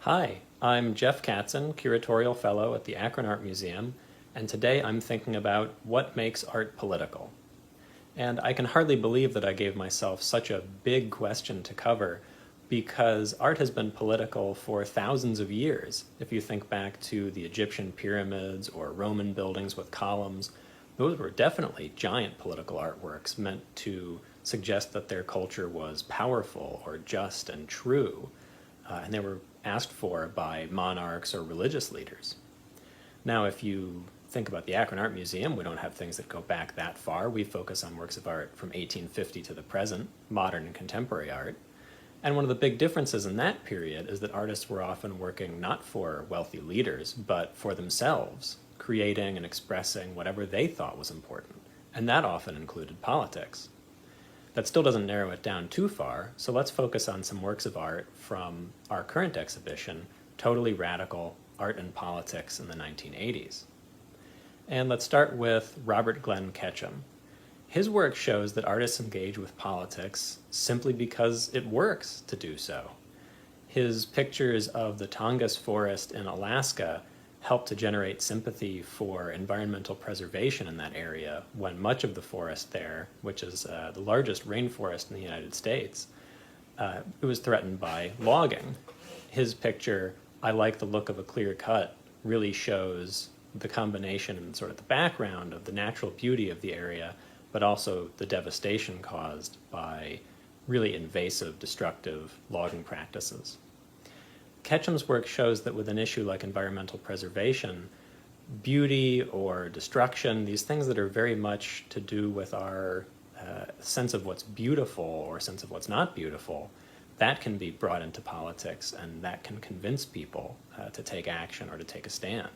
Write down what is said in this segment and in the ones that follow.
Hi, I'm Jeff Katzen, Curatorial Fellow at the Akron Art Museum, and today I'm thinking about what makes art political. And I can hardly believe that I gave myself such a big question to cover because art has been political for thousands of years. If you think back to the Egyptian pyramids or Roman buildings with columns, those were definitely giant political artworks meant to suggest that their culture was powerful or just and true, and they were asked for by monarchs or religious leaders. Now, if you think about the Akron Art Museum, we don't have things that go back that far. We focus on works of art from 1850 to the present, modern and contemporary art. And one of the big differences in that period is that artists were often working not for wealthy leaders, but for themselves, creating and expressing whatever they thought was important. And that often included politics. That still doesn't narrow it down too far, so let's focus on some works of art from our current exhibition, Totally Radical Art and Politics in the 1980s. And let's start with Robert Glenn Ketchum. His work shows that artists engage with politics simply because it works to do so. His pictures of the Tongass Forest in Alaska helped to generate sympathy for environmental preservation in that area when much of the forest there, which is the largest rainforest in the United States, it was threatened by logging. His picture, I Like the Look of a Clear Cut, really shows the combination and sort of the background of the natural beauty of the area, but also the devastation caused by really invasive, destructive logging practices. Ketchum's work shows that with an issue like environmental preservation, beauty or destruction, these things that are very much to do with our sense of what's beautiful or sense of what's not beautiful, that can be brought into politics and that can convince people to take action or to take a stand.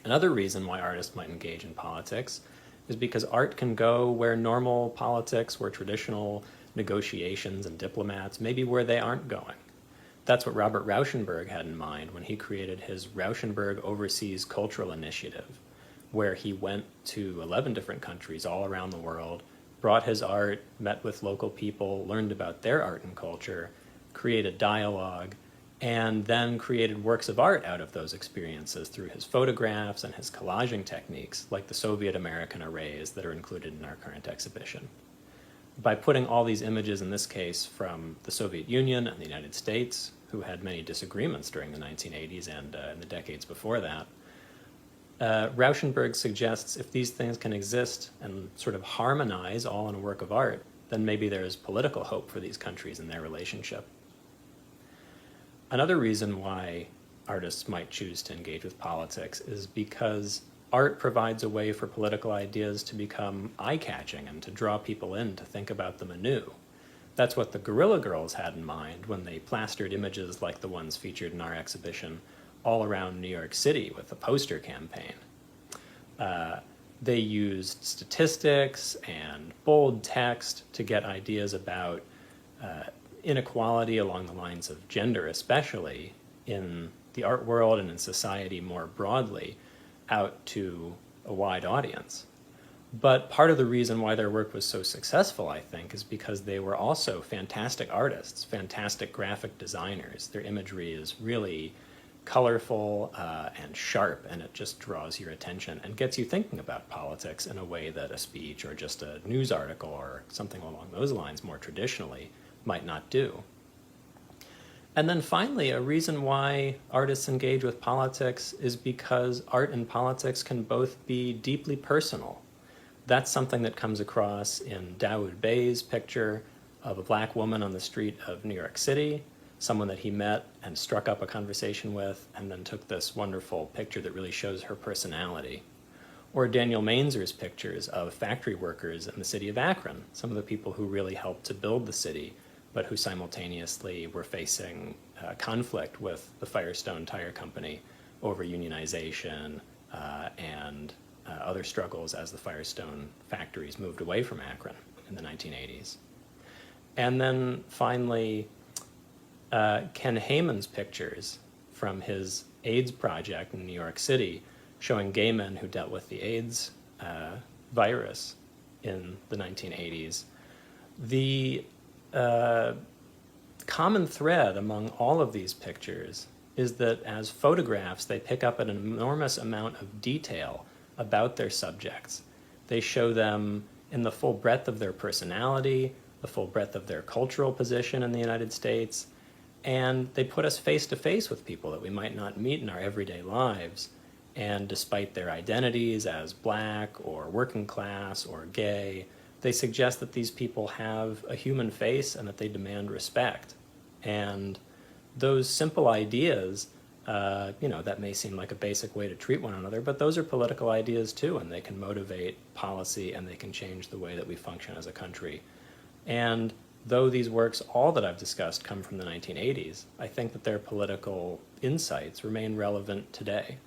Another reason why artists might engage in politics is because art can go where normal politics, where traditional negotiations and diplomats, maybe where they aren't going. That's what Robert Rauschenberg had in mind when he created his Rauschenberg Overseas Cultural Initiative, where he went to 11 different countries all around the world, brought his art, met with local people, learned about their art and culture, created dialogue, and then created works of art out of those experiences through his photographs and his collaging techniques, like the Soviet American arrays that are included in our current exhibition. By putting all these images, in this case from the Soviet Union and the United States, who had many disagreements during the 1980s and in the decades before that, Rauschenberg suggests if these things can exist and sort of harmonize all in a work of art, then maybe there is political hope for these countries and their relationship. Another reason why artists might choose to engage with politics is because art provides a way for political ideas to become eye-catching and to draw people in to think about them anew. That's what the Guerrilla Girls had in mind when they plastered images like the ones featured in our exhibition all around New York City with the poster campaign. They used statistics and bold text to get ideas about inequality along the lines of gender, especially in the art world and in society more broadly, out to a wide audience. But part of the reason why their work was so successful, I think, is because they were also fantastic artists, fantastic graphic designers. Their imagery is really colorful and sharp, and it just draws your attention and gets you thinking about politics in a way that a speech or just a news article or something along those lines more traditionally might not do. And then finally, a reason why artists engage with politics is because art and politics can both be deeply personal. That's something that comes across in Dawood Bey's picture of a black woman on the street of New York City, someone that he met and struck up a conversation with, and then took this wonderful picture that really shows her personality. Or Daniel Mainzer's pictures of factory workers in the city of Akron, some of the people who really helped to build the city, but who simultaneously were facing conflict with the Firestone Tire Company over unionization and other struggles as the Firestone factories moved away from Akron in the 1980s. And then finally, Ken Hayman's pictures from his AIDS project in New York City, showing gay men who dealt with the AIDS virus in the 1980s. The common thread among all of these pictures is that as photographs, they pick up an enormous amount of detail about their subjects. They show them in the full breadth of their personality, the full breadth of their cultural position in the United States, and they put us face to face with people that we might not meet in our everyday lives. And despite their identities as black or working class or gay, they suggest that these people have a human face and that they demand respect. And those simple ideas, that may seem like a basic way to treat one another, but those are political ideas too, and they can motivate policy and they can change the way that we function as a country. And though these works, all that I've discussed, come from the 1980s, I think that their political insights remain relevant today.